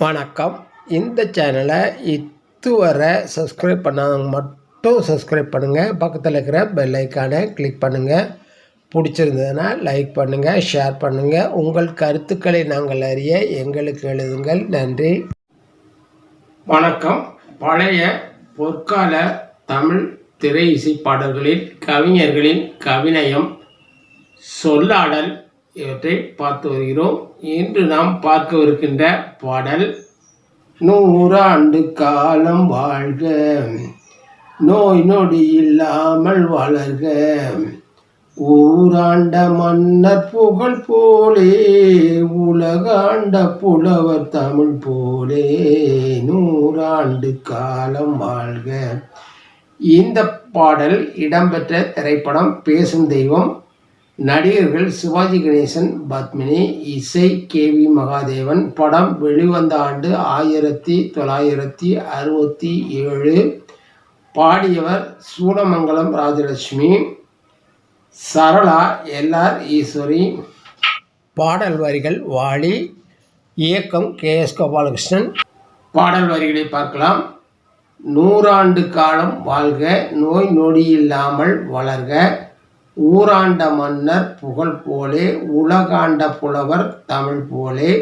வணக்கம். இந்த சேனலை இதுவரை சப்ஸ்கிரைப் பண்ணாதவங்க மட்டும் சப்ஸ்கிரைப் பண்ணுங்கள். பக்கத்தில் இருக்கிற பெல் ஐக்கானை கிளிக் பண்ணுங்கள். பிடிச்சிருந்ததுன்னா லைக் பண்ணுங்கள், ஷேர் பண்ணுங்கள். உங்கள் கருத்துக்களை நாங்கள் அறிய எங்களுக்கு எழுதுங்கள். நன்றி. வணக்கம். பழைய பொற்கால தமிழ் திரை இசை பாடல்களில் கவிஞர்களின் கவிநயம், சொல்லாடல் இவற்றை பார்த்து வருகிறோம். இன்று நாம் பார்க்கவிருக்கின்ற பாடல், 100 ஆண்டு காலம் வாழ்க, நோய் நொடி இல்லாமல் வளர்க, ஊராண்ட மன்னர் புகழ் போலே, உலகாண்ட புலவர் தமிழ் போலே, 100 ஆண்டு காலம் வாழ்க. இந்த பாடல் இடம்பெற்ற திரைப்படம் பேசும் தெய்வம். நடிகர்கள் சிவாஜி கணேசன், பத்மினி. இசை KV மகாதேவன். படம் வெளிவந்த ஆண்டு 1967. பாடியவர் சூடமங்கலம் ராஜலட்சுமி, சரளா, LR ஈஸ்வரி. பாடல் வரிகள் வாலி. இயக்கம் KS கோபாலகிருஷ்ணன். பாடல் வரிகளை பார்க்கலாம். 100 ஆண்டு காலம் வாழ்க, நோய் நொடி இல்லாமல் வளர்க, ஊராண்ட மன்னர் புகழ் போலே, உலகாண்ட புலவர் தமிழ் போலே,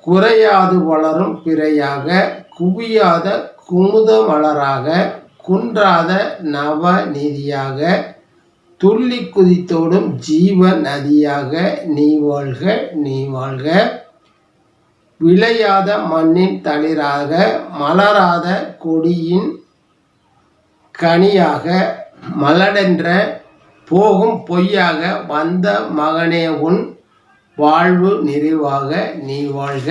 குறையாது வளரும் பிறையாக, குவியாத குமுத மலராக, குன்றாத நவ நிதியாக, துள்ளி குதித்தோடும் ஜீவ நதியாக, நீ வாழ்க நீ வாழ்க, விளையாத மண்ணின் தளிராக, மலராத கொடியின் கனியாக, மலடென்ற போகும் பொய்யாக, வந்த மகனே உன் வாழ்வு நிறைவாக நீ வாழ்க,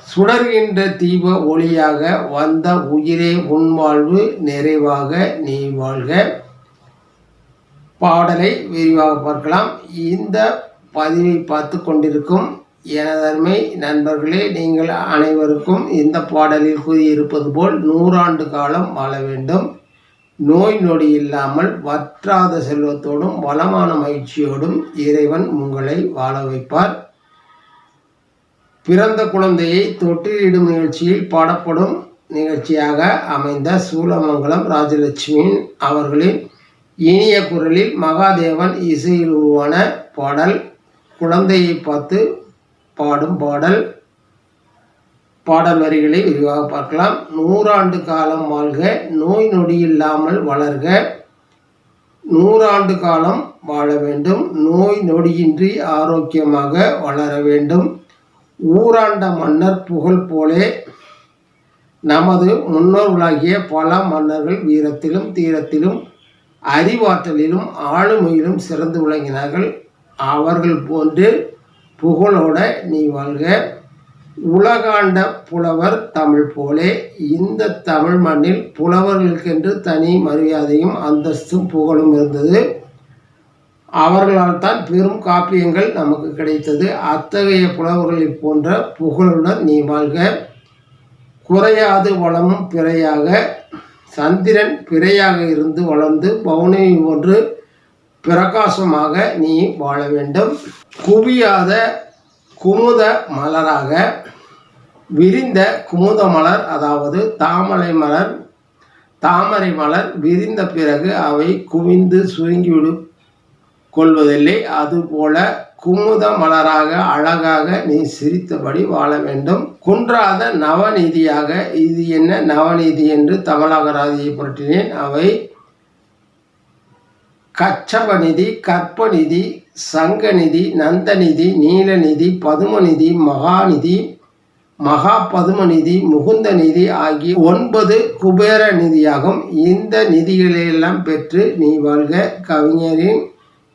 சுடர்கின்ற தீப ஒளியாக, வந்த உயிரே உன் வாழ்வு நிறைவாக நீ வாழ்க. பாடலை விரிவாக பார்க்கலாம். இந்த பதிவை பார்த்து கொண்டிருக்கும் எனதருமை நண்பர்களே, நீங்கள் அனைவருக்கும் இந்த பாடலில் கூறியிருப்பது போல் 100 ஆண்டு காலம் வாழ வேண்டும், நோய் நொடி இல்லாமல் வற்றாத செல்வத்தோடும் வளமான மகிழ்ச்சியோடும் இறைவன் உங்களை வாழ வைப்பார். பிறந்த குழந்தையை தொட்டிலிடும் நிகழ்ச்சியில் பாடப்படும் நிகழ்ச்சியாக அமைந்த சூலமங்கலம் ராஜலட்சுமி அவர்களின் இனிய குரலில் மகாதேவன் இசையில் உருவான பாடல். குழந்தையை பார்த்து பாடும் பாடல். பாடல் வரிகளை விரிவாக பார்க்கலாம். 100 ஆண்டு காலம் வாழ்க, நோய் நொடி இல்லாமல் வளர்க, 100 ஆண்டு காலம் வாழ வேண்டும், நோய் நொடியின்றி ஆரோக்கியமாக வளர வேண்டும், ஊராண்ட மன்னர் புகழ் போலே, நமது முன்னோர்களாகிய பல மன்னர்கள் வீரத்திலும் தீரத்திலும் அறிவாற்றலிலும் ஆளுமையிலும் சிறந்து விளங்கினார்கள். அவர்கள் போன்று புகழோட நீ வாழ்க, உலகாண்ட புலவர் தமிழ் போலே. இந்த தமிழ் மண்ணில் புலவர்களுக்கென்று தனி மரியாதையும் அந்தஸ்தும் புகழும் இருந்தது. அவர்களால் தான் பெரும் காப்பியங்கள் நமக்கு கிடைத்தது. அத்தகைய புலவர்களை போன்ற புகழுடன் நீ வாழ்க, குறையாது வளமும் பிறையாக, சந்திரன் பிறையாக இருந்து வளர்ந்து பௌர்ணமி போன்று பிரகாசமாக நீ வாழ வேண்டும், குவியாத குமுத மலராக, விரிந்த குமுத மலர் அதாவது தாமரை மலர் விரிந்த பிறகு அவை குவிந்து சுருங்கிவிடு கொள்வதில்லை. அதுபோல குமுத மலராக அழகாக நீ சிரித்தபடி வாழ வேண்டும், குன்றாத நவநீதியாக. இது என்ன நவநீதி என்று தமிழகராதியை புரட்டினேன். அவை கச்சபநிதி, கற்பநிதி, சங்கநிதி, நந்தநிதி, நீலநிதி, பதுமநிதி, மகாநிதி, மகா பதுமநிதி, முகுந்த நிதி ஆகிய 9 குபேர நிதியாகும். இந்த நிதிகளையெல்லாம் பெற்று நீ வாழ்க. கவிஞரின்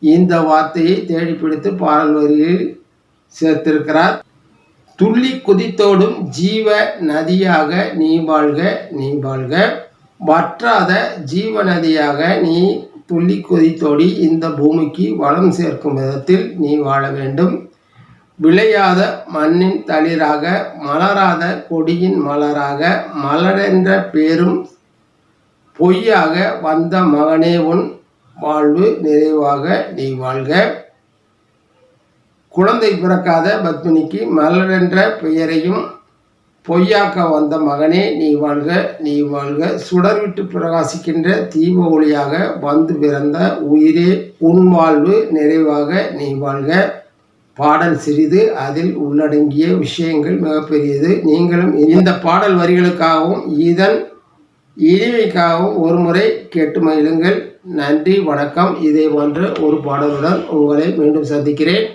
இந்த வார்த்தையை தேடி பிடித்து பாடல் வரியில் சேர்த்திருக்கிறார். துள்ளி குதித்தோடும் ஜீவ நதியாக நீ வாழ்க நீ வாழ்க, வற்றாத ஜீவ நதியாக நீ துள்ளி கொதித்தோடி இந்த பூமிக்கு வளம் சேர்க்கும் விதத்தில் நீ வாழ வேண்டும், விளையாத மண்ணின் தளிராக, மலராத கொடியின் மலராக, மலரென்ற பேரும் பொய்யாக, வந்த மகனே உன் வாழ்வு நிறைவாக நீ வாழ்க. குழந்தை பிறக்காத பத்மினிக்கு மலர் என்ற பெயரையும் பொய்யாக்க வந்த மகனே நீ வாழ்க நீ வாழ்க, சுடர்விட்டு பிரகாசிக்கின்ற தீப ஒளியாக வந்து பிறந்த உயிரே உன் வாழ்வு நிறைவாக நீ வாழ்க. பாடல் சிறிது, அதில் உள்ளடங்கிய விஷயங்கள் மிகப்பெரியது. நீங்களும் இந்த பாடல் வரிகளுக்காகவும் இதன் இனிமைக்காகவும் ஒரு முறை கேட்டு மகிழுங்கள். நன்றி, வணக்கம். இதே போன்ற ஒரு பாடலுடன் உங்களை மீண்டும் சந்திக்கிறேன்.